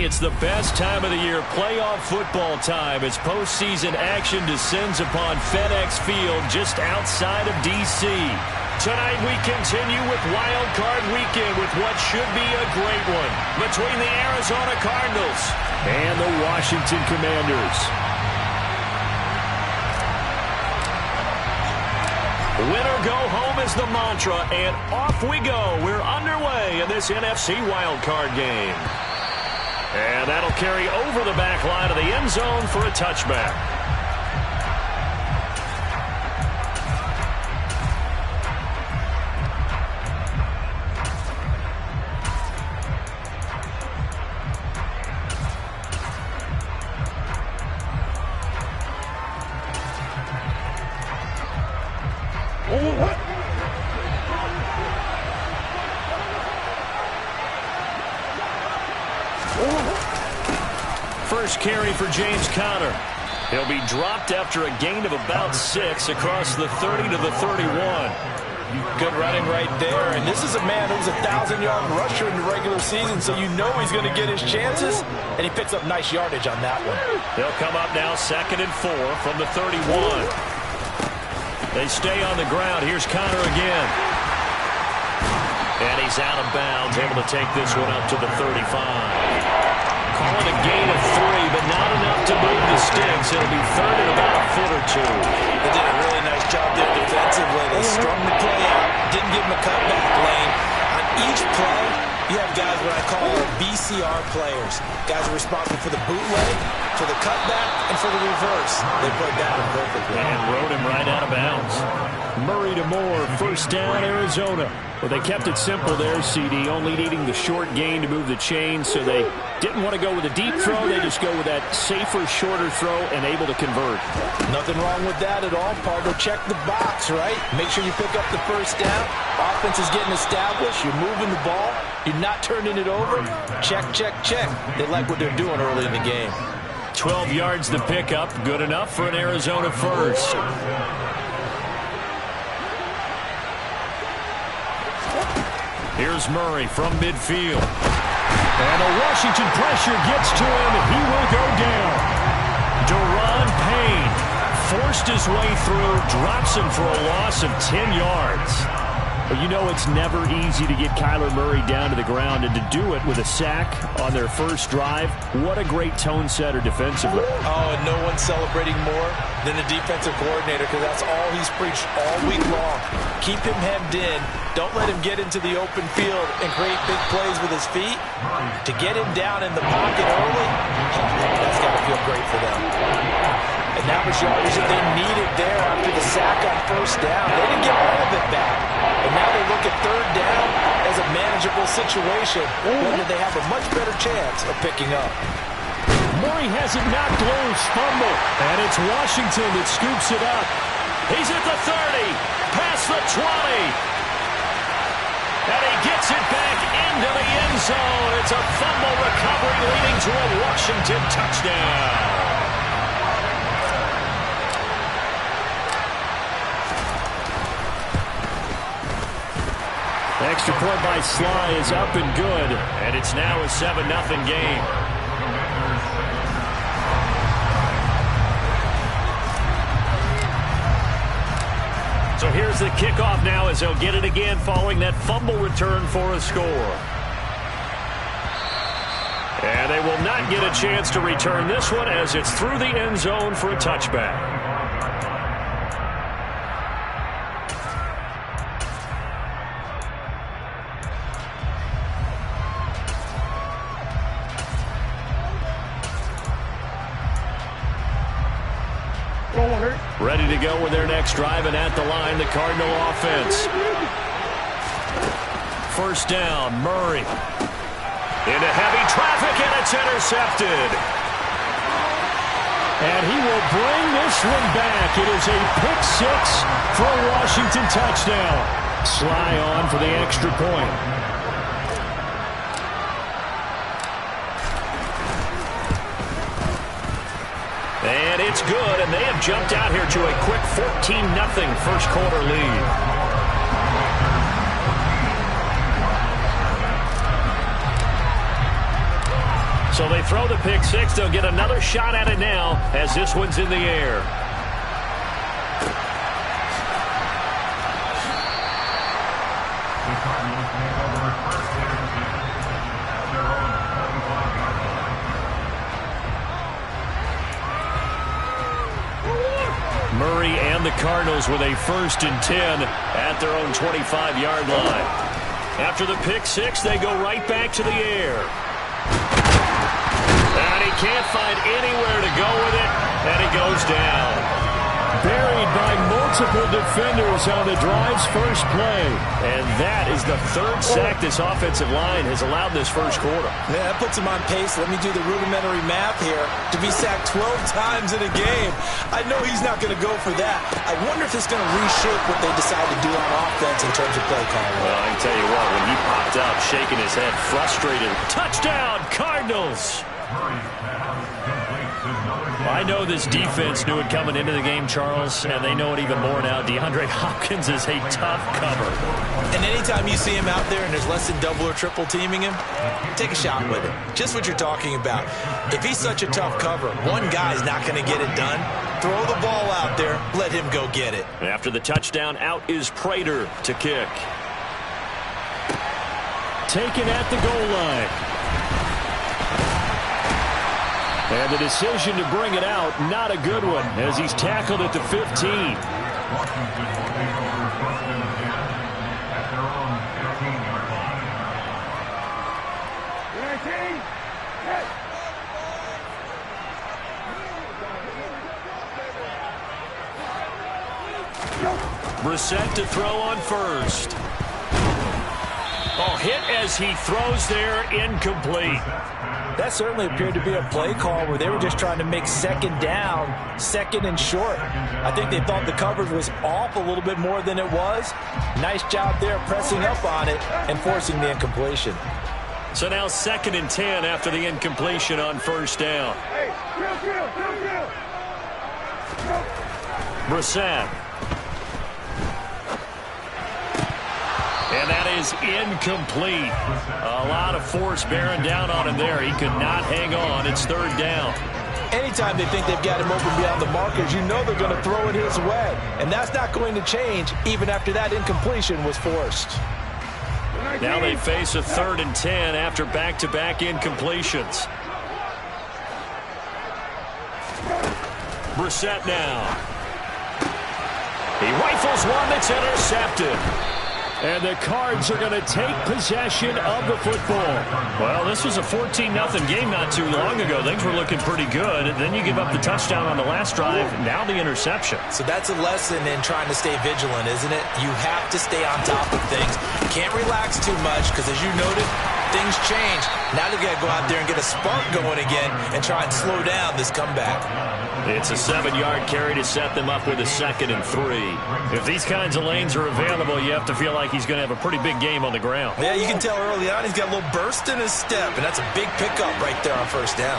it's the best time of the year, playoff football time, as postseason action descends upon FedEx Field just outside of D.C. Tonight we continue with Wild Card Weekend with what should be a great one between the Arizona Cardinals and the Washington Commanders. Win or go home is the mantra, and off we go. We're underway in this NFC Wild Card game. And that'll carry over the back line of the end zone for a touchback. First carry for James Conner. He'll be dropped after a gain of about 6 across the 30 to the 31. Good running right there. And this is a man who's a 1,000-yard rusher in the regular season, so you know he's going to get his chances, and he picks up nice yardage on that one. They'll come up now 2nd and 4 from the 31. They stay on the ground. Here's Conner again. And he's out of bounds, able to take this one up to the 35. Call it a gain of 3, but not enough to move the sticks. It'll be 3rd and about a foot or 2. They did a really nice job there defensively. They strung the play out, didn't give him a cutback lane. On each play, you have guys what I call BCR players. Guys are responsible for the bootleg, for the cutback, and for the reverse. They played that one perfectly. And rode him right out of bounds. Murray to Moore, first down, Arizona. Well, they kept it simple there, CD, only needing the short gain to move the chains, so they didn't want to go with a deep throw. They just go with that safer, shorter throw and able to convert. Nothing wrong with that at all, Pardo. Check the box, right? Make sure you pick up the first down. Offense is getting established. You're moving the ball. You're not turning it over. Check, check, check. They like what they're doing early in the game. 12 yards to pick up. Good enough for an Arizona first. Here's Murray from midfield. And a Washington pressure gets to him. He will go down. Deron Payne forced his way through, drops him for a loss of 10 yards. But you know it's never easy to get Kyler Murray down to the ground, and to do it with a sack on their first drive, what a great tone setter defensively. Oh, and no one's celebrating more than the defensive coordinator, because that's all he's preached all week long. Keep him hemmed in. Don't let him get into the open field and create big plays with his feet. To get him down in the pocket early, that's got to feel great for them. And that was yardage that they needed there after the sack on first down. They didn't get all of it back. And now they look at 3rd down as a manageable situation, one that they have a much better chance of picking up. Murray has it knocked loose, fumble, and it's Washington that scoops it up. He's at the 30, past the 20. And he gets it back into the end zone. It's a fumble recovery leading to a Washington touchdown. Extra point by Sly is up and good, and it's now a 7-0 game. So here's the kickoff now as they'll get it again following that fumble return for a score. And they will not get a chance to return this one as it's through the end zone for a touchback. Ready to go with their next drive, and at the line, the Cardinal offense. First down, Murray. Into heavy traffic, and it's intercepted. And he will bring this one back. It is a pick 6 for a Washington touchdown. Sly on for the extra point. And it's good, and they have jumped out here to a quick 14-0 first quarter lead. So they throw the pick six. They'll get another shot at it now as this one's in the air. Murray and the Cardinals with a 1st and 10 at their own 25-yard line. After the pick six, they go right back to the air. And he can't find anywhere to go with it, and he goes down. Buried by multiple defenders on the drive's first play. And that is the 3rd sack this offensive line has allowed this first quarter. Yeah, that puts him on pace. Let me do the rudimentary math here. To be sacked 12 times in a game, I know he's not going to go for that. I wonder if it's going to reshape what they decide to do on offense in terms of play calling. Well, I can tell you what, when he popped up, shaking his head, frustrated. Touchdown, Cardinals! I know this defense knew it coming into the game, Charles, and they know it even more now. DeAndre Hopkins is a tough cover. And anytime you see him out there and there's less than double or triple teaming him, take a shot with it. Just what you're talking about. If he's such a tough cover, one guy's not going to get it done. Throw the ball out there. Let him go get it. After the touchdown, out is Prater to kick. Taken at the goal line. And the decision to bring it out, not a good one, as he's tackled at the 15. Brissett to throw on first. Oh, hit as he throws there, incomplete. That certainly appeared to be a play call where they were just trying to make second down, 2nd and short. I think they thought the coverage was off a little bit more than it was. Nice job there pressing up on it and forcing the incompletion. So now 2nd and 10 after the incompletion on first down. Brissett. And that is incomplete. A lot of force bearing down on him there. He could not hang on. It's 3rd down. Anytime they think they've got him open beyond the markers, you know they're going to throw it his way. And that's not going to change even after that incompletion was forced. Now they face a 3rd and 10 after back-to-back incompletions. Brissett now. He rifles one that's intercepted. And the Cards are going to take possession of the football. Well, this was a 14-0 game not too long ago. Things were looking pretty good. And then you give up the touchdown on the last drive. Now the interception. So that's a lesson in trying to stay vigilant, isn't it? You have to stay on top of things. You can't relax too much because, as you noted, things change. Now they've got to go out there and get a spark going again and try and slow down this comeback. It's a 7-yard carry to set them up with a 2nd and 3. If these kinds of lanes are available, you have to feel like he's going to have a pretty big game on the ground. Yeah, you can tell early on he's got a little burst in his step, and that's a big pickup right there on first down.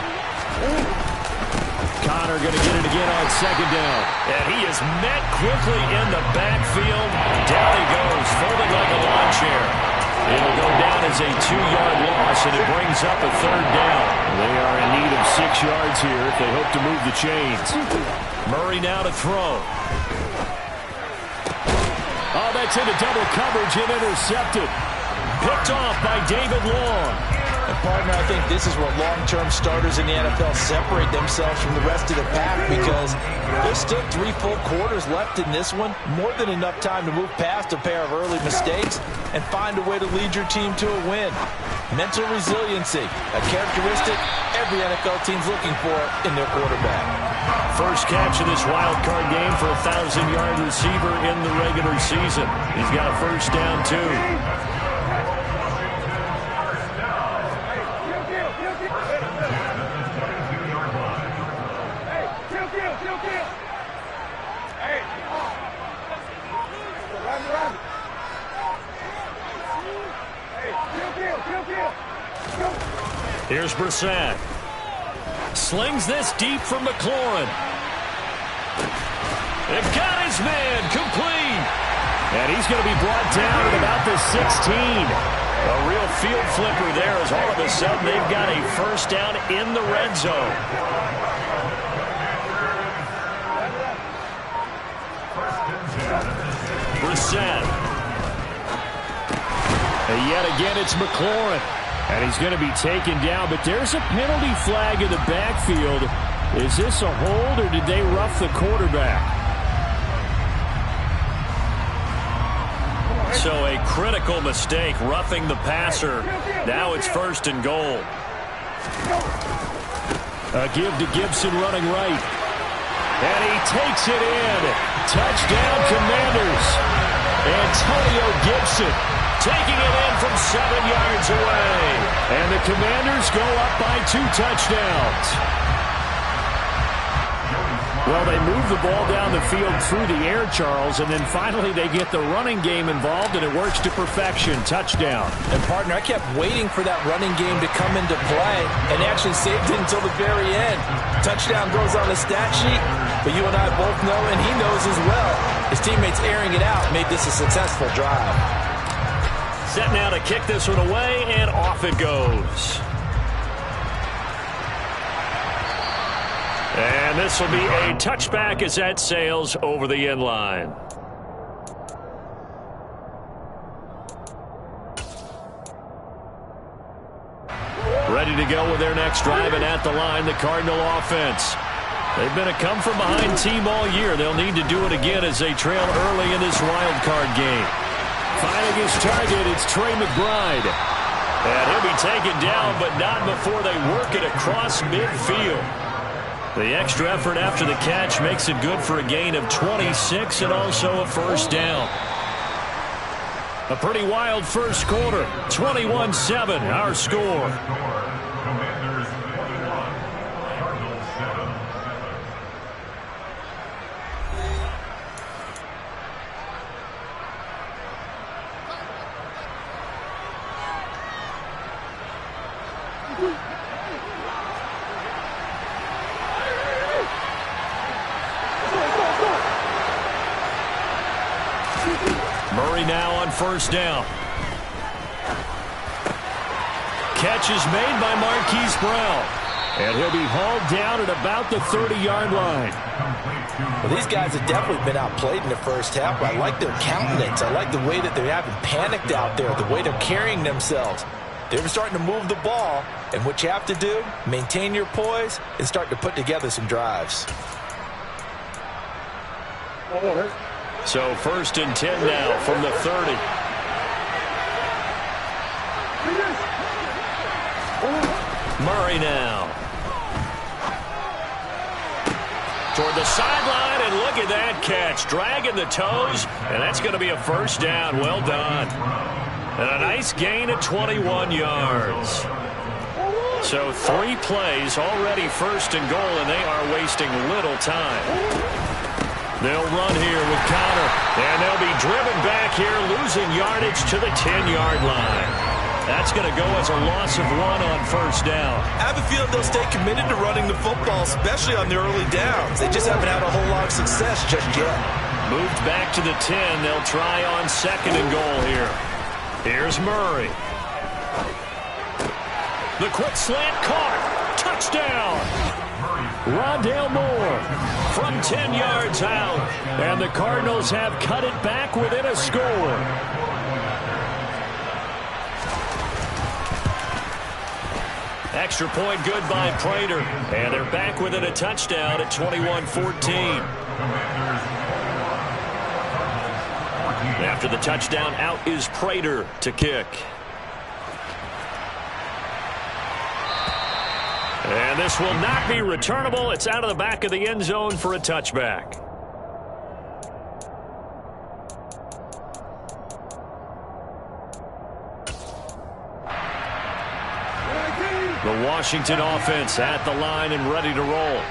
Connor going to get it again on 2nd down. And he is met quickly in the backfield. Down he goes, folded like a lawn chair. It'll go down as a 2-yard loss, and it brings up a 3rd down. They are in need of 6 yards here if they hope to move the chains. Murray now to throw. Oh, that's into double coverage and intercepted. Picked off by David Long. And partner, I think this is where long-term starters in the NFL separate themselves from the rest of the pack because there's still 3 full quarters left in this one. More than enough time to move past a pair of early mistakes and find a way to lead your team to a win. Mental resiliency, a characteristic every NFL team's looking for in their quarterback. First catch of this wild card game for a 1,000-yard receiver in the regular season. He's got a first down, too. Here's Brissett. Slings this deep from McLaurin. They've got his man complete. And he's going to be brought down at about the 16. A real field flipper there as all of a sudden they've got a first down in the red zone. Brissett. And yet again it's McLaurin. And he's going to be taken down, but there's a penalty flag in the backfield. Is this a hold or did they rough the quarterback? So a critical mistake, roughing the passer. Now it's first and goal. A give to Gibson running right. And he takes it in. Touchdown, Commanders. Antonio Gibson taking it in from 7 yards away. And the Commanders go up by 2 touchdowns. Well, they move the ball down the field through the air, Charles, and then finally they get the running game involved, and it works to perfection. Touchdown. And, partner, I kept waiting for that running game to come into play and actually saved it until the very end. Touchdown goes on the stat sheet, but you and I both know, and he knows as well, his teammates airing it out made this a successful drive. Set now to kick this one away, and off it goes. And this will be a touchback as that sails over the end line. Ready to go with their next drive, and at the line, the Cardinal offense. They've been a come-from-behind team all year. They'll need to do it again as they trail early in this wild card game. Finding his target, it's Trey McBride. And he'll be taken down, but not before they work it across midfield. The extra effort after the catch makes it good for a gain of 26 and also a first down. A pretty wild first quarter. 21-7, our score. Murray now on first down. Catch is made by Marquise Brown. And he'll be hauled down at about the 30-yard line. Well, these guys have definitely been outplayed in the first half, but I like their countenance. I like the way that they haven't panicked out there, the way they're carrying themselves. They're starting to move the ball, and what you have to do, maintain your poise and start to put together some drives. So first and 10 now from the 30. Murray now. Toward the sideline, and look at that catch. Dragging the toes, and that's going to be a first down. Well done. And a nice gain of 21 yards. So 3 plays, already first and goal, and they are wasting little time. They'll run here with Connor, and they'll be driven back here, losing yardage to the 10-yard line. That's going to go as a loss of 1 on first down. I have a feeling they'll stay committed to running the football, especially on the early downs. They just haven't had a whole lot of success just yet. Moved back to the 10. They'll try on second and goal here. Here's Murray. The quick slant caught. Touchdown. Rondale Moore from 10 yards out. And the Cardinals have cut it back within a score. Extra point good by Prater. And they're back within a touchdown at 21-14. After the touchdown, out is Prater to kick. And this will not be returnable. It's out of the back of the end zone for a touchback. The Washington offense at the line and ready to roll.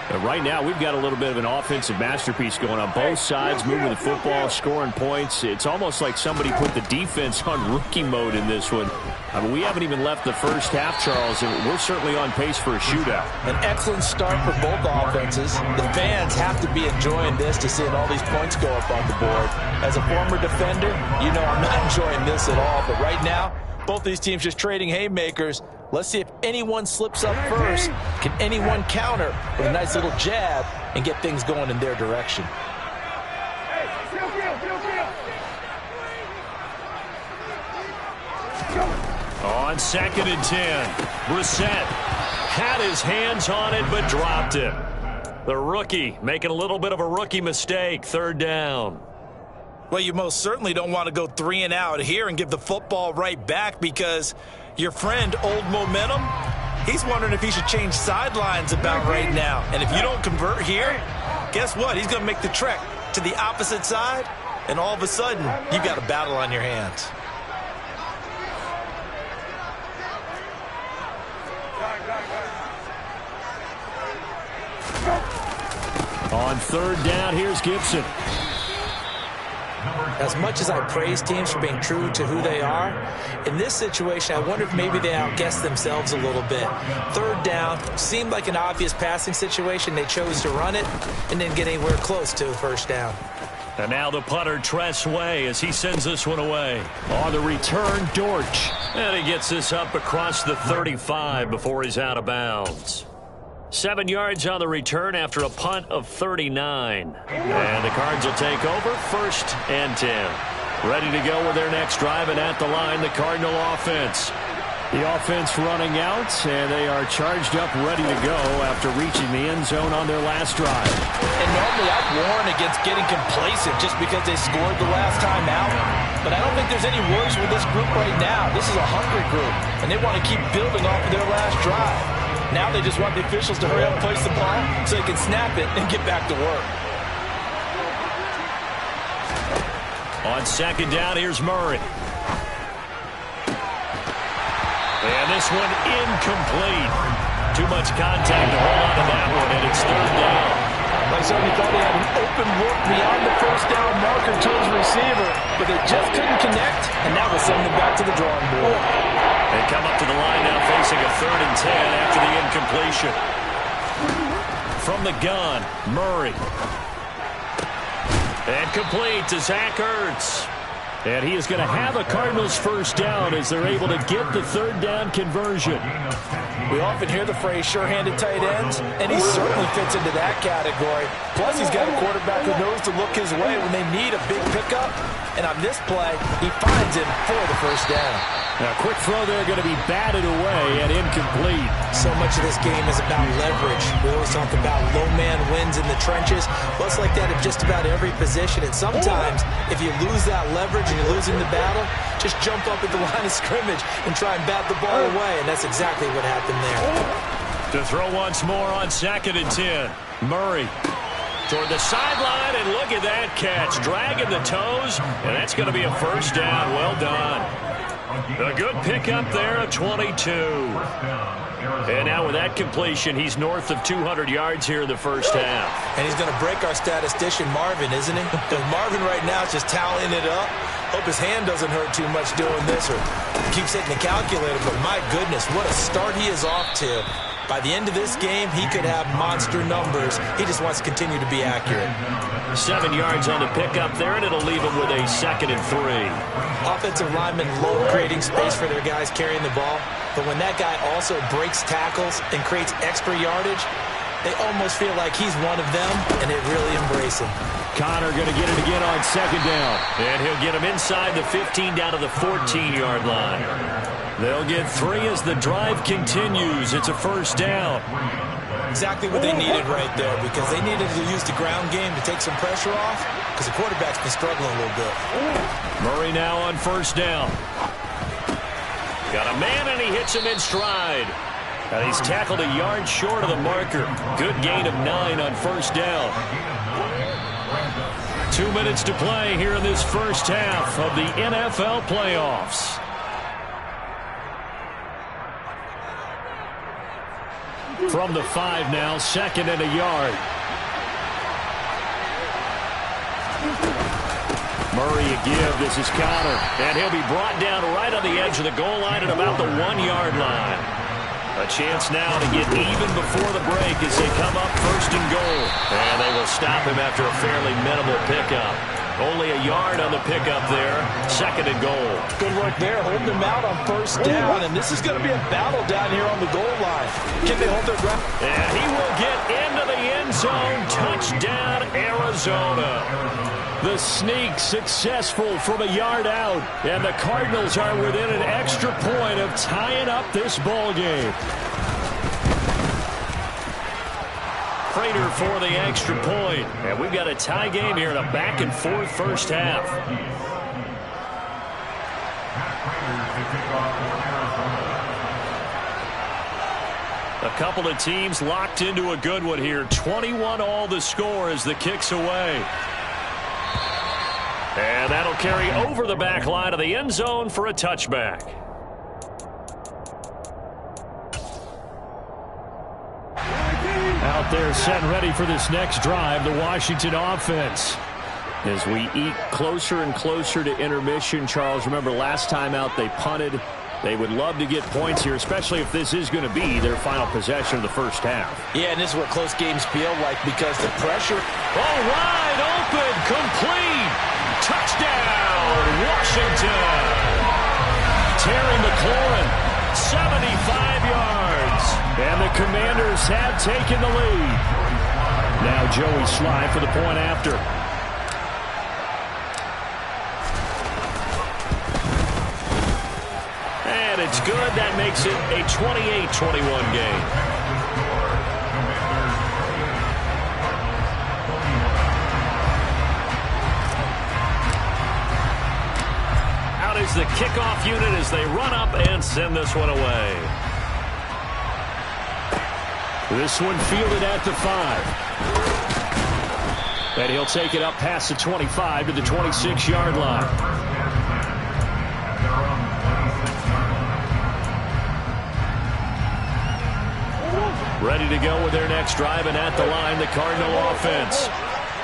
And right now, we've got a little bit of an offensive masterpiece going on. Both sides moving the football, scoring points. It's almost like somebody put the defense on rookie mode in this one. I mean, we haven't even left the first half, Charles, and we're certainly on pace for a shootout. An excellent start for both offenses. The fans have to be enjoying this to seeing all these points go up on the board. As a former defender, you know I'm not enjoying this at all. But right now, Both these teams just trading haymakers. Let's see if anyone slips up first. Can anyone counter with a nice little jab and get things going in their direction? On 2nd and 10, Brissett had his hands on it but dropped it. The rookie making a little bit of a rookie mistake, 3rd down. Well, you most certainly don't want to go 3 and out here and give the football right back, because your friend, Old Momentum, he's wondering if he should change sidelines about right now. And if you don't convert here, guess what? He's going to make the trek to the opposite side, and all of a sudden, you've got a battle on your hands. On 3rd down, here's Gibson. As much as I praise teams for being true to who they are, in this situation, I wonder if maybe they outguessed themselves a little bit. 3rd down seemed like an obvious passing situation. They chose to run it and didn't get anywhere close to a 1st down. And now the punter, Tress Way, as he sends this one away. On the return, Dortch. And he gets this up across the 35 before he's out of bounds. 7 yards on the return after a punt of 39. And the Cards will take over, 1st and 10. Ready to go with their next drive, and at the line, the Cardinal offense. The offense running out, and they are charged up, ready to go after reaching the end zone on their last drive. And normally I'd warn against getting complacent just because they scored the last time out. But I don't think there's any worries with this group right now. This is a hungry group, and they want to keep building off of their last drive. Now they just want the officials to hurry up and place the ball so they can snap it and get back to work. On 2nd down, here's Murray. And this one incomplete. Too much contact to hold on to that one, and it's 3rd down. I certainly thought he had an open look beyond the 1st down marker to his receiver, but they just couldn't connect, and that will send them back to the drawing board. They come up to the line now facing a 3rd and 10 after the incompletion. From the gun, Murray. And complete to Zach Ertz. And he is going to have a Cardinals 1st down as they're able to get the 3rd down conversion. We often hear the phrase sure-handed tight ends, and he certainly fits into that category. Plus, he's got a quarterback who knows to look his way when they need a big pickup. And on this play, he finds him for the 1st down. Now, a quick throw there going to be batted away and incomplete. So much of this game is about leverage. We always talk about low man wins in the trenches. Well, it's like that in just about every position. And sometimes, if you lose that leverage and you're losing the battle, just jump up at the line of scrimmage and try and bat the ball away. And that's exactly what happened there. To throw once more on 2nd and 10. Murray toward the sideline, and look at that catch. Dragging the toes, and that's going to be a 1st down. Well done. A good pickup there, a 22. And now with that completion, he's north of 200 yards here in the 1st half. And he's going to break our statistician, Marvin, isn't he? Because Marvin right now is just tallying it up. Hope his hand doesn't hurt too much doing this or keeps hitting the calculator. But my goodness, what a start he is off to. By the end of this game, he could have monster numbers. He just wants to continue to be accurate. 7 yards on the pickup there, and it'll leave him with a 2nd and 3. Offensive linemen love creating space for their guys carrying the ball. But when that guy also breaks tackles and creates extra yardage, they almost feel like he's one of them, and they really embrace him. Connor going to get it again on 2nd down. And he'll get him inside the 15 down to the 14-yard line. They'll get 3 as the drive continues. It's a 1st down. Exactly what they needed right there, because they needed to use the ground game to take some pressure off, because the quarterback's been struggling a little bit. Murray now on 1st down. Got a man, and he hits him in stride. And he's tackled a yard short of the marker. Good gain of 9 on 1st down. 2 minutes to play here in this 1st half of the NFL playoffs. From the 5 now, 2nd and a yard. Murray a give. This is Connor. And he'll be brought down right on the edge of the goal line at about the 1-yard line. A chance now to get even before the break as they come up 1st and goal. And they will stop him after a fairly minimal pickup. Only a yard on the pickup there. 2nd and goal. Good work there, holding them out on 1st down, and this is going to be a battle down here on the goal line. Can they hold their ground? And he will get into the end zone. Touchdown, Arizona. The sneak successful from a yard out, and the Cardinals are within an extra point of tying up this ball game. Prater for the extra point, and we've got a tie game here in a back-and-forth first half. A couple of teams locked into a good one here. 21 all the score as the kick's away. And that'll carry over the back line of the end zone for a touchback. Out there set and ready for this next drive, the Washington offense. As we eat closer and closer to intermission, Charles, remember last time out they punted. They would love to get points here, especially if this is going to be their final possession of the first half. Yeah, and this is what close games feel like because the pressure. Oh, wide open, complete. Touchdown, Washington. Terry McLaurin, 75 yards. And the Commanders have taken the lead. Now Joey Sly for the point after. And it's good. That makes it a 28-21 game. Out is the kickoff unit as they run up and send this one away. This one fielded at the 5. And he'll take it up past the 25 to the 26-yard line. Ready to go with their next drive, and at the line, the Cardinal offense.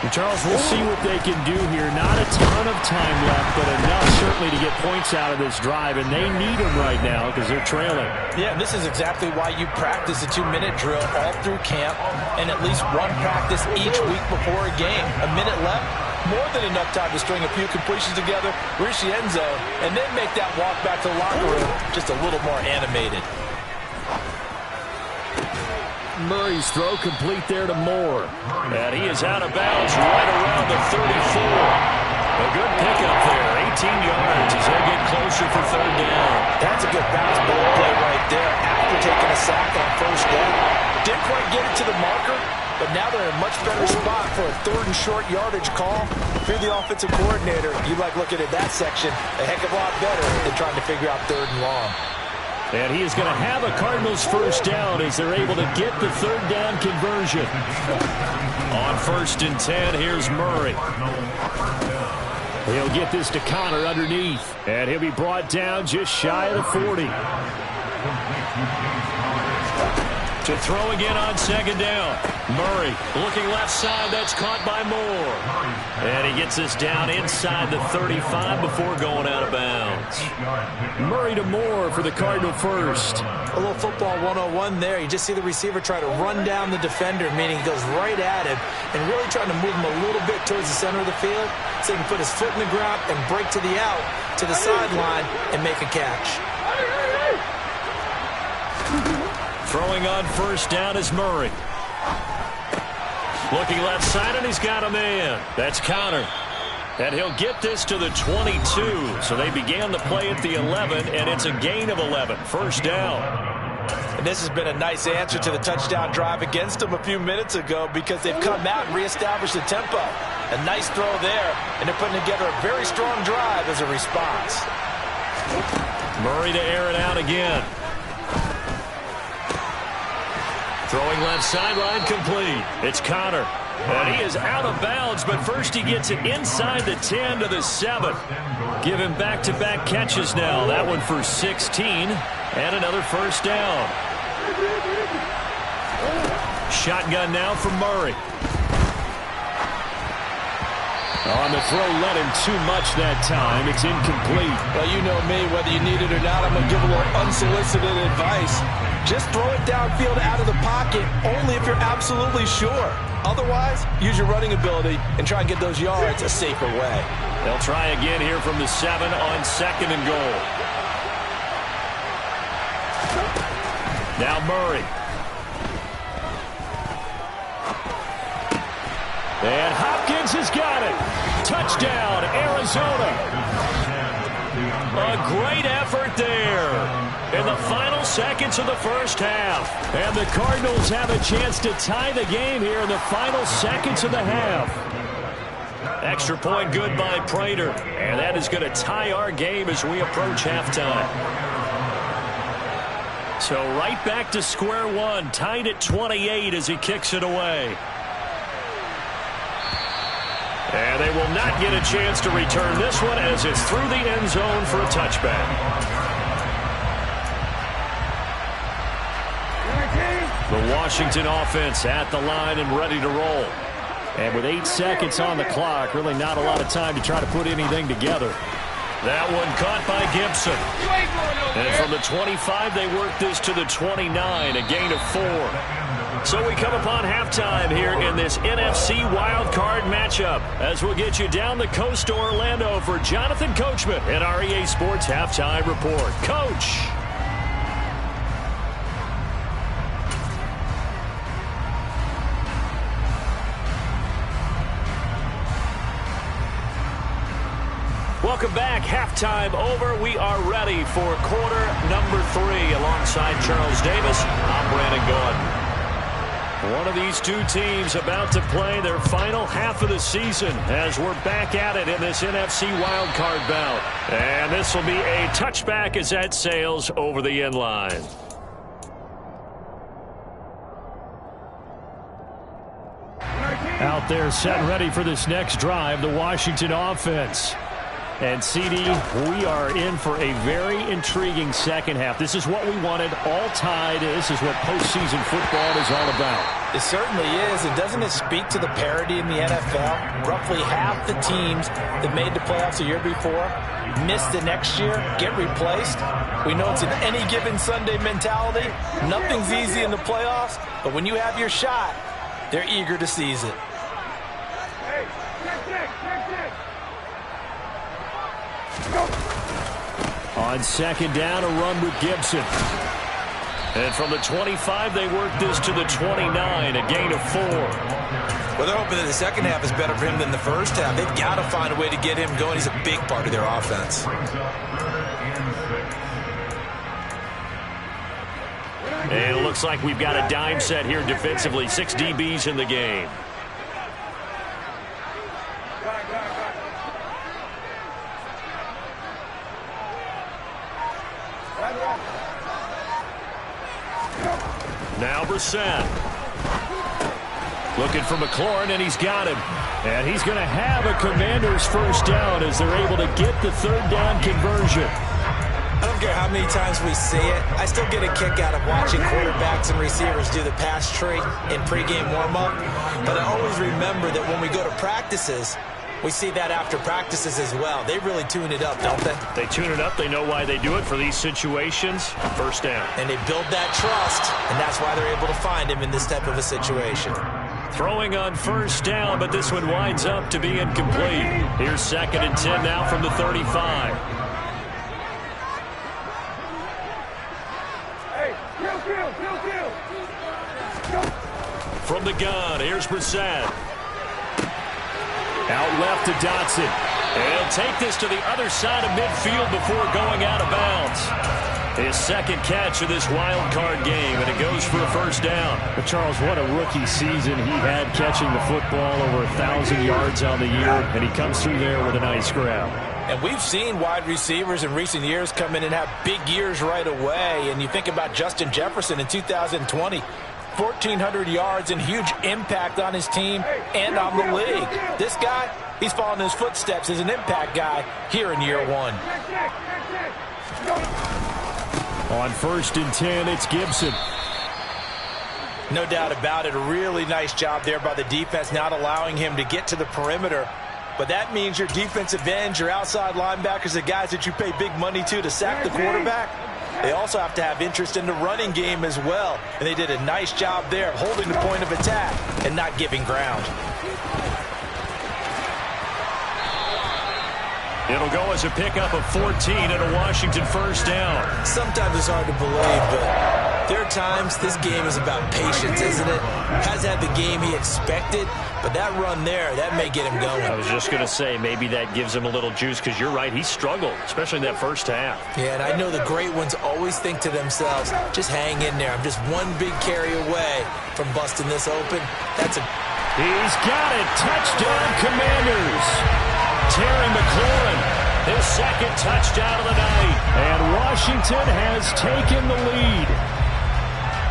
And Charles, we'll see what they can do here. Not a ton of time left, but enough certainly to get points out of this drive, and they need them right now because they're trailing. Yeah, this is exactly why you practice a 2-minute drill all through camp and at least one practice each week before a game. A minute left, more than enough time to string a few completions together, reach the end zone, and then make that walk back to the locker room just a little more animated. Murray's throw complete there to Moore. And he is out of bounds right around the 34. A good pickup there, 18 yards as they get closer for 3rd down. That's a good bounce ball play right there after taking a sack on 1st down. Didn't quite get it to the marker, but now they're in a much better spot for a 3rd and short yardage call. If you're the offensive coordinator, you like looking at that section a heck of a lot better than trying to figure out 3rd and long. And he is going to have a Cardinals 1st down as they're able to get the 3rd down conversion. On 1st and 10, here's Murray. He'll get this to Connor underneath. And he'll be brought down just shy of the 40. To throw again on 2nd down. Murray looking left side. That's caught by Moore. And he gets this down inside the 35 before going out of bounds. Murray to Moore for the Cardinal 1st. A little football 101 there. You just see the receiver try to run down the defender, meaning he goes right at him and really trying to move him a little bit towards the center of the field so he can put his foot in the ground and break to the out, to the sideline, and make a catch. Throwing on 1st down is Murray. Looking left side, and he's got a man. That's Connor. And he'll get this to the 22. So they began the play at the 11, and it's a gain of 11. 1st down. And this has been a nice answer to the touchdown drive against them a few minutes ago because they've come out and reestablished the tempo. A nice throw there, and they're putting together a very strong drive as a response. Murray to air it out again. Throwing left sideline complete. It's Connor. And he is out of bounds, but first he gets it inside the 10 to the 7. Give him back-to-back catches now. That one for 16 and another 1st down. Shotgun now from Murray. On the throw, led him too much that time. It's incomplete. Well, you know me, whether you need it or not, I'm going to give a little unsolicited advice. Just throw it downfield out of the pocket, only if you're absolutely sure. Otherwise, use your running ability and try and get those yards a safer way. They'll try again here from the 7 on 2nd and goal. Now Murray. And Hopkins has got it. Touchdown, Arizona. A great effort there in the final seconds of the first half. And the Cardinals have a chance to tie the game here in the final seconds of the half. Extra point good by Prater. And that is going to tie our game as we approach halftime. So right back to square one, tied at 28 as he kicks it away. And they will not get a chance to return this one as it's through the end zone for a touchback. The Washington offense at the line and ready to roll. And with 8 seconds on the clock, really not a lot of time to try to put anything together. That one caught by Gibson. And from the 25, they work this to the 29, a gain of 4. So we come upon halftime here in this NFC wildcard matchup as we'll get you down the coast to Orlando for Jonathan Coachman at our EA Sports Halftime Report. Coach. Welcome back. Halftime over. We are ready for quarter number 3 alongside Charles Davis. I'm Brandon Gaudin. One of these two teams about to play their final half of the season as we're back at it in this NFC wildcard bout. And this will be a touchback as that sails over the end line. Out there set and ready for this next drive, the Washington offense. And, CD, we are in for a very intriguing second half. This is what we wanted, all tied. This is what postseason football is all about. It certainly is. And doesn't it speak to the parity in the NFL? Roughly half the teams that made the playoffs the year before miss the next year, get replaced. We know it's an any given Sunday mentality. Nothing's easy in the playoffs, but when you have your shot, they're eager to seize it. On second down, a run with Gibson. And from the 25, they work this to the 29, a gain of 4. Well, they're hoping that the second half is better for him than the first half. They've got to find a way to get him going. He's a big part of their offense. And it looks like we've got a dime set here defensively. 6 DBs in the game. Now Brissett. Looking for McLaurin, and he's got him. And he's going to have a Commanders first down as they're able to get the third down conversion. I don't care how many times we see it. I still get a kick out of watching quarterbacks and receivers do the pass tree in pregame warm-up. But I always remember that when we go to practices, we see that after practices as well. They really tune it up, don't they? They tune it up. They know why they do it for these situations. First down. And they build that trust, and that's why they're able to find him in this type of a situation. Throwing on first down, but this one winds up to be incomplete. Here's 2nd and 10 now from the 35. From the gun, here's Brissett. Out left to Dotson. And he'll take this to the other side of midfield before going out of bounds. His second catch of this wild card game, and it goes for a first down. But Charles, what a rookie season he had catching the football, over 1,000 yards on the year, and he comes through there with a nice grab. And we've seen wide receivers in recent years come in and have big years right away. And you think about Justin Jefferson in 2020. 1,400 yards and huge impact on his team and on the league. This guy, he's following his footsteps as an impact guy here in year 1. On 1st and 10, it's Gibson. No doubt about it. A really nice job there by the defense, not allowing him to get to the perimeter. but that means your defensive ends, your outside linebackers, the guys that you pay big money to sack the quarterback, they also have to have interest in the running game as well. And they did a nice job there holding the point of attack and not giving ground. It'll go as a pickup of 14 and a Washington first down. Sometimes it's hard to believe, but there are times this game is about patience, isn't it? Has had the game he expected, but that run there, that may get him going. I was just going to say, maybe that gives him a little juice, because you're right, he struggled, especially in that first half. Yeah, and I know the great ones always think to themselves, just hang in there. I'm just one big carry away from busting this open. He's got it. Touchdown, Commanders. Terry McLaurin, his second touchdown of the night. And Washington has taken the lead.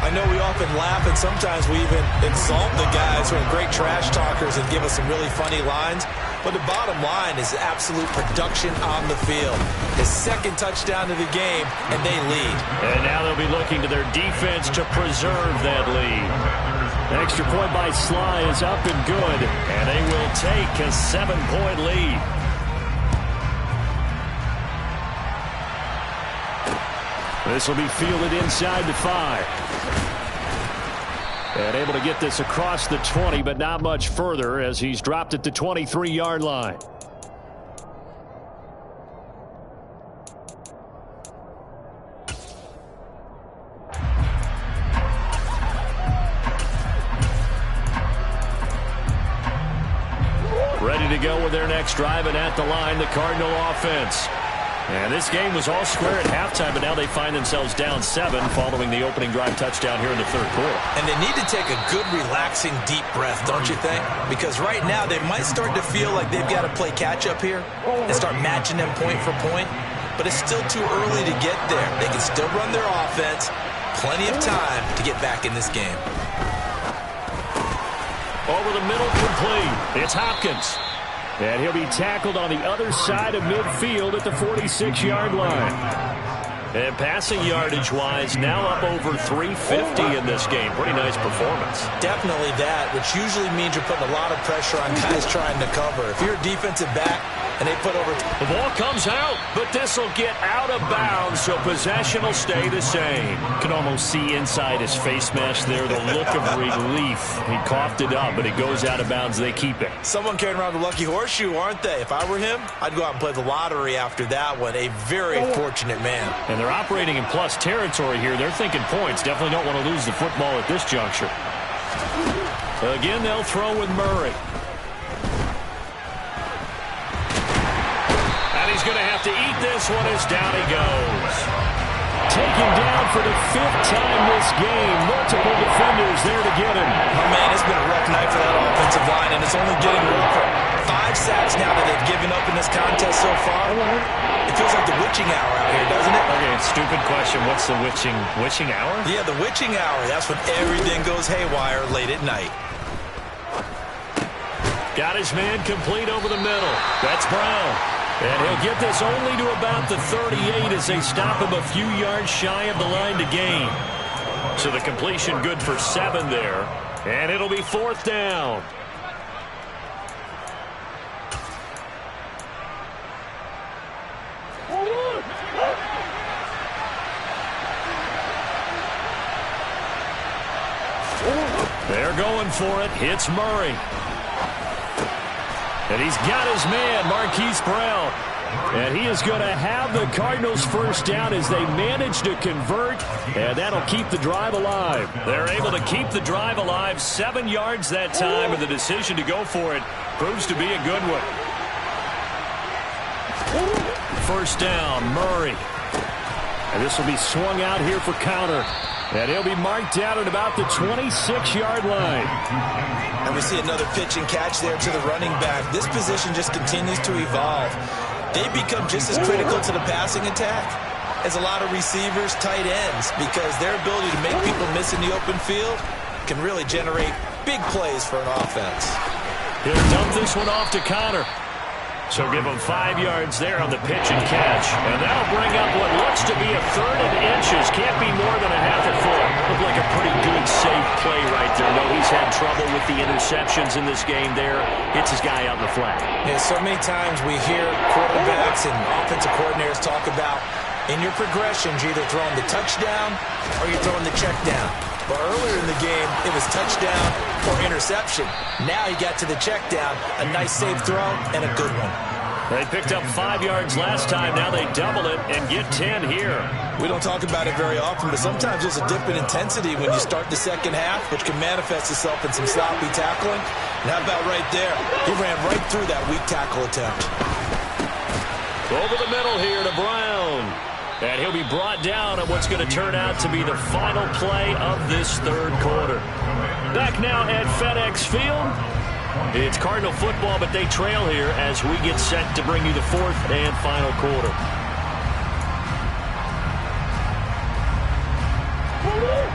I know we often laugh, and sometimes we even insult the guys who are great trash talkers and give us some really funny lines. But the bottom line is absolute production on the field. His second touchdown of the game, and they lead. And now they'll be looking to their defense to preserve that lead. The extra point by Sly is up and good, and they will take a 7-point lead. This will be fielded inside the 5. And able to get this across the 20, but not much further as he's dropped at the 23-yard line. Ready to go with their next drive, and at the line, the Cardinal offense. And this game was all square at halftime, but now they find themselves down 7 following the opening drive touchdown here in the third quarter. And they need to take a good, relaxing, deep breath, don't you think? Because right now they might start to feel like they've got to play catch-up here and start matching them point for point. But it's still too early to get there. They can still run their offense. Plenty of time to get back in this game. Over the middle, complete. It's Hopkins. And he'll be tackled on the other side of midfield at the 46-yard line. And passing yardage-wise, now up over 350 in this game. Pretty nice performance. Definitely that, which usually means you're putting a lot of pressure on guys trying to cover. If you're a defensive back and they put over... The ball comes out, but this will get out of bounds, so possession will stay the same. You can almost see inside his face mask there the look of relief. He coughed it up, but it goes out of bounds. They keep it. Someone carrying around the lucky horseshoe, aren't they? If I were him, I'd go out and play the lottery after that one. A very fortunate man. And they're operating in plus territory here. They're thinking points. Definitely don't want to lose the football at this juncture. Again, they'll throw with Murray. And he's going to have to eat this one as down he goes. Taken down for the 5th time this game. Multiple defenders there to get him. Oh, man, it's been a rough night for that offensive line, and it's only getting rougher. 5 sacks now that they've given up in this contest so far. It feels like the witching hour out here, doesn't it? Okay, stupid question. What's the witching hour? Yeah, the witching hour. That's when everything goes haywire late at night. Got his man complete over the middle. That's Brown. And he'll get this only to about the 38 as they stop him a few yards shy of the line to gain. So the completion good for 7 there. And it'll be 4th down. They're going for it. It's Murray. And he's got his man, Marquise Brown. And he is going to have the Cardinals first down as they manage to convert. And that'll keep the drive alive. They're able to keep the drive alive. 7 yards that time, and the decision to go for it proves to be a good one. First down, Murray. And this will be swung out here for counter. And he'll be marked down at about the 26-yard line. And we see another pitch and catch there to the running back. This position just continues to evolve. They become just as critical to the passing attack as a lot of receivers, tight ends, because their ability to make people miss in the open field can really generate big plays for an offense. He'll dump this one off to Connor. So give him 5 yards there on the pitch and catch. And that'll bring up what looks to be a 3rd and inches. Can't be more than a half a foot. looked like a pretty good, safe play right there. No, he's had trouble with the interceptions in this game there. Hits his guy out in the flat. Yeah, so many times we hear quarterbacks and offensive coordinators talk about in your progressions, you're either throwing the touchdown or you're throwing the check down. But earlier in the game, it was touchdown or interception. Now he got to the check down, a nice safe throw, and a good one. They picked up 5 yards last time. Now they double it and get 10 here. We don't talk about it very often, but sometimes there's a dip in intensity when you start the second half, which can manifest itself in some sloppy tackling. And how about right there? He ran right through that weak tackle attempt. Over the middle here to Brown. And he'll be brought down at what's going to turn out to be the final play of this third quarter. Back now at FedEx Field. It's Cardinal football, but they trail here as we get set to bring you the fourth and final quarter.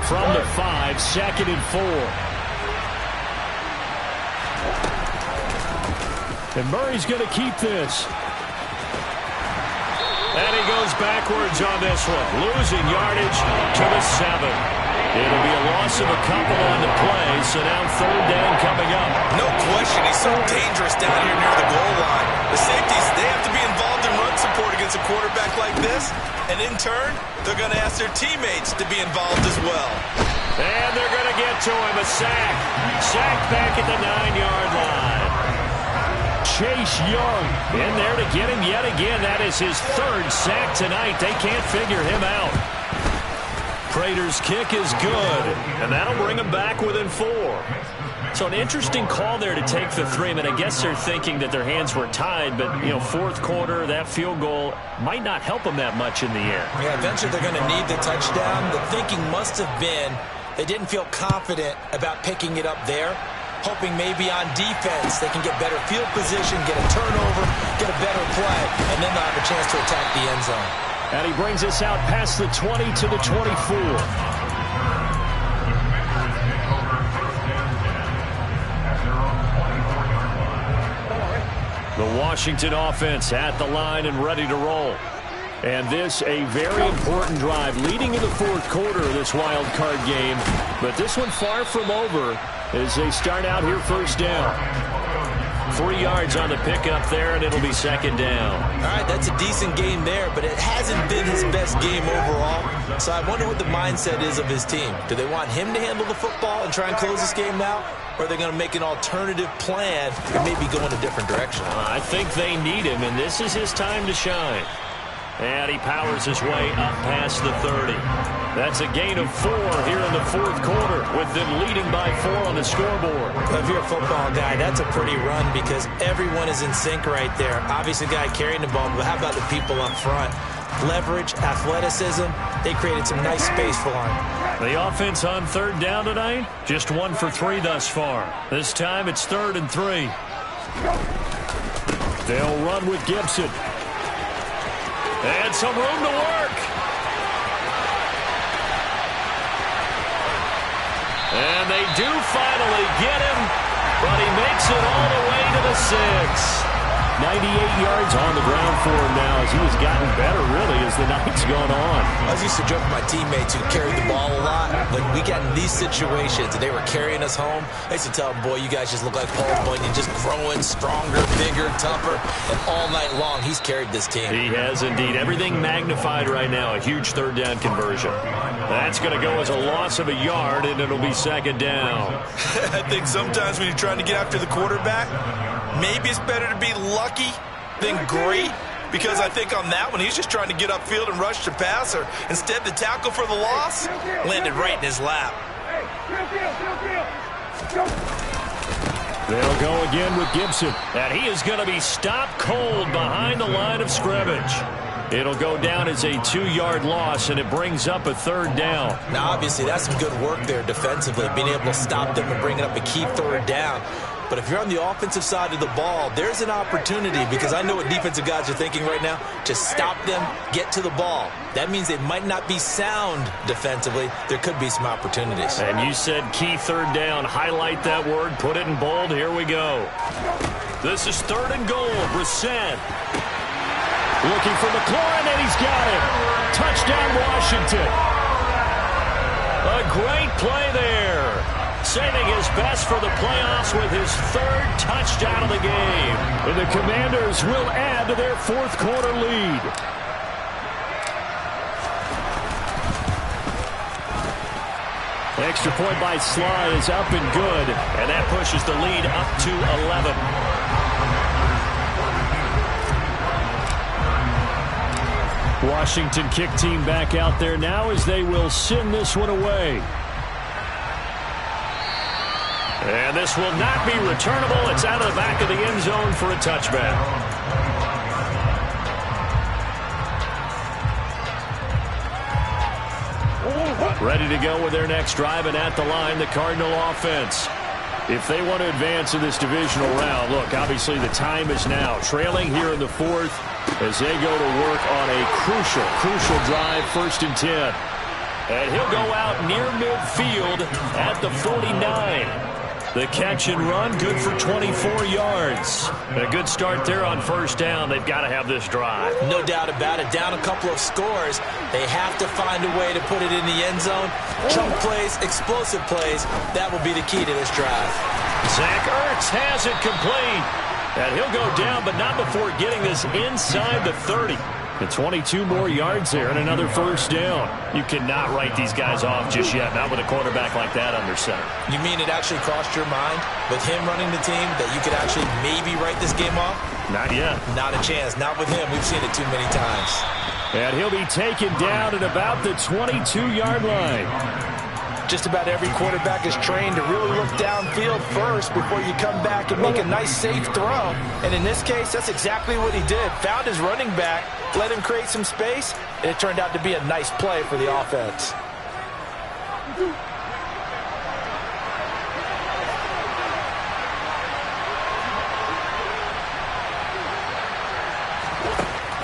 From the 5, 2nd and 4. And Murray's going to keep this. And he goes backwards on this one, losing yardage to the 7. It'll be a loss of a couple on the play, so now third down coming up. No question, he's so dangerous down here near the goal line. The safeties, they have to be involved in run support against a quarterback like this, and in turn, they're going to ask their teammates to be involved as well. And they're going to get to him, a sack. Sack back at the 9-yard line. Chase Young in there to get him yet again. That is his third sack tonight. They can't figure him out. Prater's kick is good, and that'll bring him back within 4. So an interesting call there to take the 3. I mean, I guess they're thinking that their hands were tied, but, you know, fourth quarter, that field goal might not help them that much in the air. Yeah, eventually they're going to need the touchdown. The thinking must have been they didn't feel confident about picking it up there, hoping maybe on defense they can get better field position, get a turnover, get a better play, and then they'll have a chance to attack the end zone. And he brings us out past the 20 to the 24. The Washington offense at the line and ready to roll. And this a very important drive leading in the fourth quarter of this wild card game. But this one far from over as they start out here first down. 3 yards on the pickup there, and it'll be second down. All right, that's a decent game there, but it hasn't been his best game overall. So I wonder what the mindset is of his team. Do they want him to handle the football and try and close this game out? Or are they going to make an alternative plan and maybe go in a different direction? I think they need him, and this is his time to shine. And he powers his way up past the 30. That's a gain of 4 here in the fourth quarter, with them leading by 4 on the scoreboard. If you're a football guy, that's a pretty run because everyone is in sync right there. Obviously, the guy carrying the ball, but how about the people up front? Leverage, athleticism, they created some nice space for him. The offense on third down tonight, just 1 for 3 thus far. This time it's 3rd and 3. They'll run with Gibson. And some room to work. And they do finally get him, but he makes it all the way to the 6. 98 yards on the ground for him now as he has gotten better, really, as the night's gone on. I was used to joke with my teammates who carried the ball a lot. When we got in these situations and they were carrying us home, I used to tell them, boy, you guys just look like Paul Bunyan, just growing stronger, bigger, tougher. And all night long, he's carried this team. He has indeed. Everything magnified right now. A huge third down conversion. That's going to go as a loss of a yard, and it'll be second down. I think sometimes when you're trying to get after the quarterback, maybe it's better to be lucky than great, because I think on that one, he's just trying to get upfield and rush the passer. Instead, the tackle for the loss landed right in his lap. They'll go again with Gibson, and he is going to be stopped cold behind the line of scrimmage. It'll go down as a 2-yard loss, and it brings up a third down. Now, obviously, that's some good work there defensively, being able to stop them and bringing up a key third down. But if you're on the offensive side of the ball, there's an opportunity, because I know what defensive guys are thinking right now. Just stop them, get to the ball. That means they might not be sound defensively. There could be some opportunities. And you said key third down. Highlight that word. Put it in bold. Here we go. This is 3rd and goal. Brissett looking for McLaurin, and he's got it. Touchdown, Washington. A great play there. Saving his best for the playoffs with his third touchdown of the game. And the Commanders will add to their fourth quarter lead. Extra point by Sly is up and good. And that pushes the lead up to 11. Washington kick team back out there now as they will send this one away. And this will not be returnable. It's out of the back of the end zone for a touchback. Ready to go with their next drive, and at the line, the Cardinal offense. If they want to advance in this divisional round, look, obviously the time is now. Trailing here in the fourth as they go to work on a crucial drive, 1st and 10. And he'll go out near midfield at the 49. The catch and run, good for 24 yards. And a good start there on 1st down. They've got to have this drive. No doubt about it. Down a couple of scores. They have to find a way to put it in the end zone. Chunk plays, explosive plays. That will be the key to this drive. Zach Ertz has it complete. And he'll go down, but not before getting this inside the 30. And 22 more yards there and another 1st down. You cannot write these guys off just yet, not with a quarterback like that under center. You mean it actually crossed your mind with him running the team that you could actually maybe write this game off? Not yet. Not a chance. Not with him. We've seen it too many times. And he'll be taken down at about the 22-yard line. Just about every quarterback is trained to really look downfield first before you come back and make a nice, safe throw. And in this case, that's exactly what he did. Found his running back, let him create some space, and it turned out to be a nice play for the offense.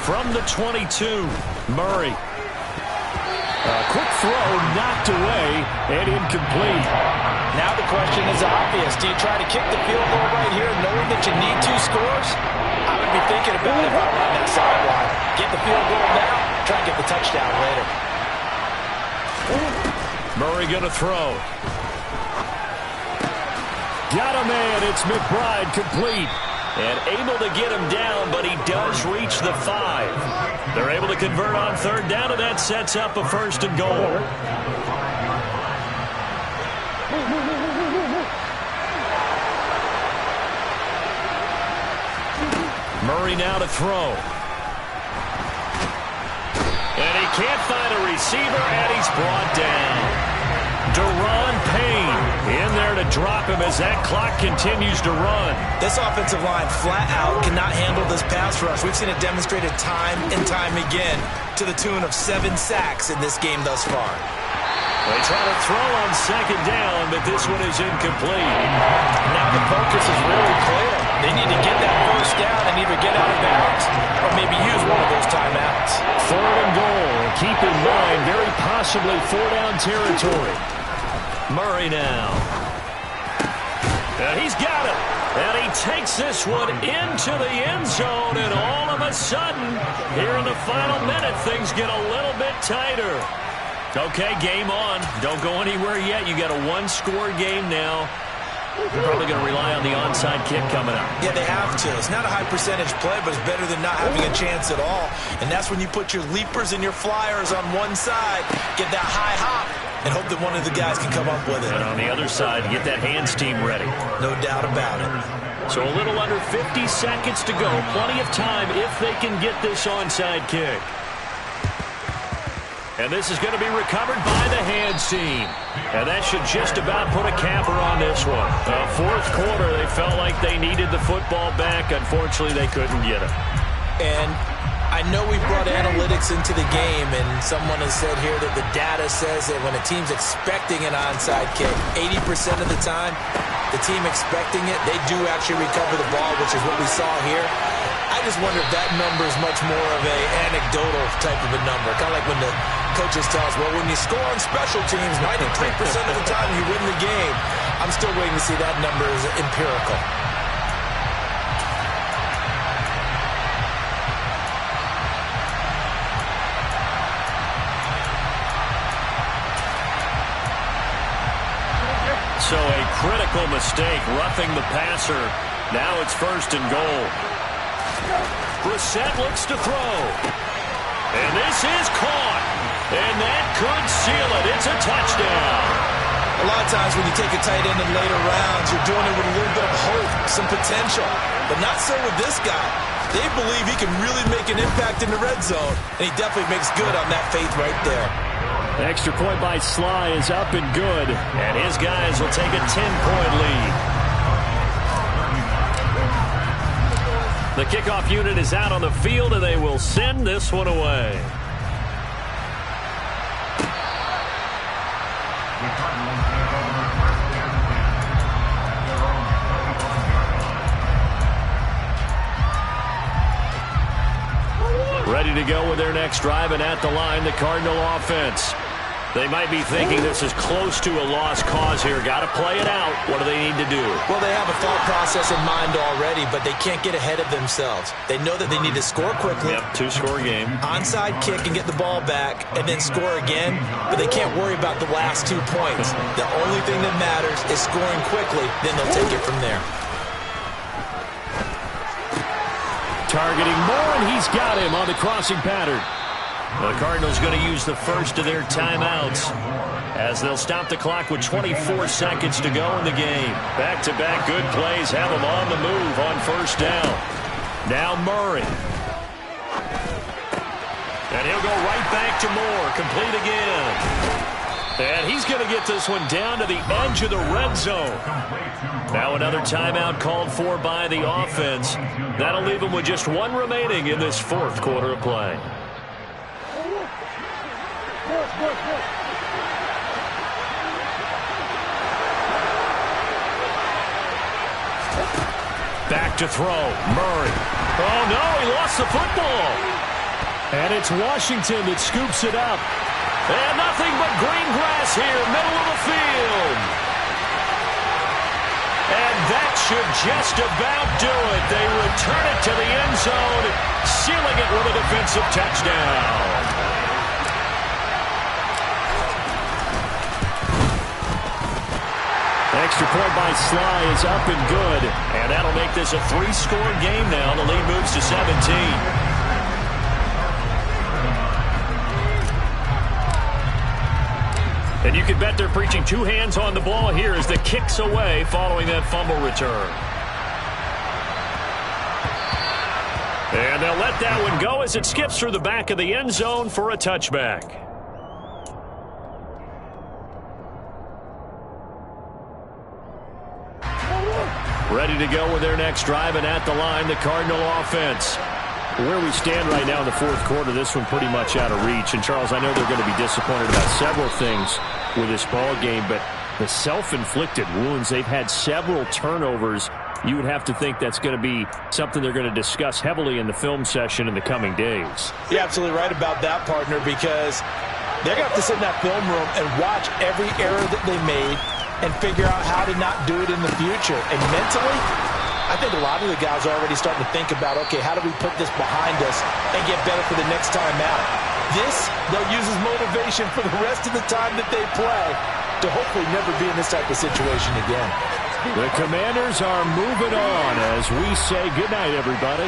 From the 22, Murray. A quick throw knocked away and incomplete. Now the question is obvious. Do you try to kick the field goal right here knowing that you need 2 scores? I would be thinking about it if I'm on that sideline. Get the field goal now, try and get the touchdown later. Murray going to throw. Got a man. It's McBride complete. And able to get him down, but he does reach the 5. They're able to convert on 3rd down, and that sets up a 1st and goal. Murray now to throw. And he can't find a receiver, and he's brought down. Deron Payne in there to drop him as that clock continues to run. This offensive line flat out cannot handle this pass rush. We've seen it demonstrated time and time again to the tune of 7 sacks in this game thus far. They try to throw on 2nd down, but this one is incomplete. Now the focus is really clear. They need to get that 1st down and either get out of bounds or maybe use one of those timeouts. 3rd and goal. Keep in mind, very possibly 4-down territory. Murray now. And he's got it. And he takes this one into the end zone. And all of a sudden, here in the final minute, things get a little bit tighter. Okay, game on. Don't go anywhere yet. You got a 1-score game now. They're probably going to rely on the onside kick coming up. Yeah, they have to. It's not a high percentage play, but it's better than not having a chance at all. And that's when you put your leapers and your flyers on one side, get that high hop, and hope that one of the guys can come up with it. And on the other side, get that hands team ready. No doubt about it. So a little under 50 seconds to go. Plenty of time if they can get this onside kick. And this is going to be recovered by the hands team. And that should just about put a capper on this one. 4th quarter, they felt like they needed the football back. Unfortunately, they couldn't get it. And I know we brought analytics into the game, and someone has said here that the data says that when a team's expecting an onside kick, 80% of the time, the team expecting it, they do actually recover the ball, which is what we saw here. I just wonder if that number is much more of a anecdotal type of a number. Kind of like when the coaches tell us, well, when you score on special teams, 93% of the time you win the game. I'm still waiting to see that number is empirical. So a critical mistake, roughing the passer. Now it's 1st and goal. Brissett looks to throw. And this is caught. And that could seal it. It's a touchdown. A lot of times when you take a tight end in later rounds, you're doing it with a little bit of hope, some potential. But not so with this guy. They believe he can really make an impact in the red zone, and he definitely makes good on that faith right there. The extra point by Sly is up and good, and his guys will take a 10-point lead. The kickoff unit is out on the field, and they will send this one away. Ready to go with their next drive, and at the line, the Cardinal offense. They might be thinking this is close to a lost cause here. Got to play it out. What do they need to do? Well, they have a thought process in mind already, but they can't get ahead of themselves. They know that they need to score quickly. Yep, 2-score game. Onside kick and get the ball back, and then score again, but they can't worry about the last 2 points. The only thing that matters is scoring quickly, then they'll take it from there. Targeting Moore, and he's got him on the crossing pattern. The Cardinals going to use the first of their timeouts as they'll stop the clock with 24 seconds to go in the game. Back-to-back good plays have them on the move on 1st down. Now Murray. And he'll go right back to Moore. Complete again. And he's going to get this one down to the edge of the red zone. Now another timeout called for by the offense. That'll leave them with just 1 remaining in this 4th quarter of play. Back to throw. Murray. Oh, no, he lost the football. And it's Washington that scoops it up. And nothing but green grass here, middle of the field. And that should just about do it. They return it to the end zone, sealing it with a defensive touchdown. Extra point by Sly is up and good. And that'll make this a 3-score game now. The lead moves to 17. And you can bet they're preaching 2 hands on the ball here as the kick's away following that fumble return. And they'll let that one go as it skips through the back of the end zone for a touchback. Ready to go with their next drive, and at the line, the Cardinal offense. Where we stand right now in the 4th quarter, this one pretty much out of reach. And, Charles, I know they're going to be disappointed about several things with this ball game, but the self-inflicted wounds, they've had several turnovers. You would have to think that's going to be something they're going to discuss heavily in the film session in the coming days. You're absolutely right about that, partner, because they're going to have to sit in that film room and watch every error that they made and figure out how to not do it in the future. And mentally, I think a lot of the guys are already starting to think about, okay, how do we put this behind us and get better for the next time out? This, they'll use as motivation for the rest of the time that they play to hopefully never be in this type of situation again. The Commanders are moving on as we say goodnight, everybody.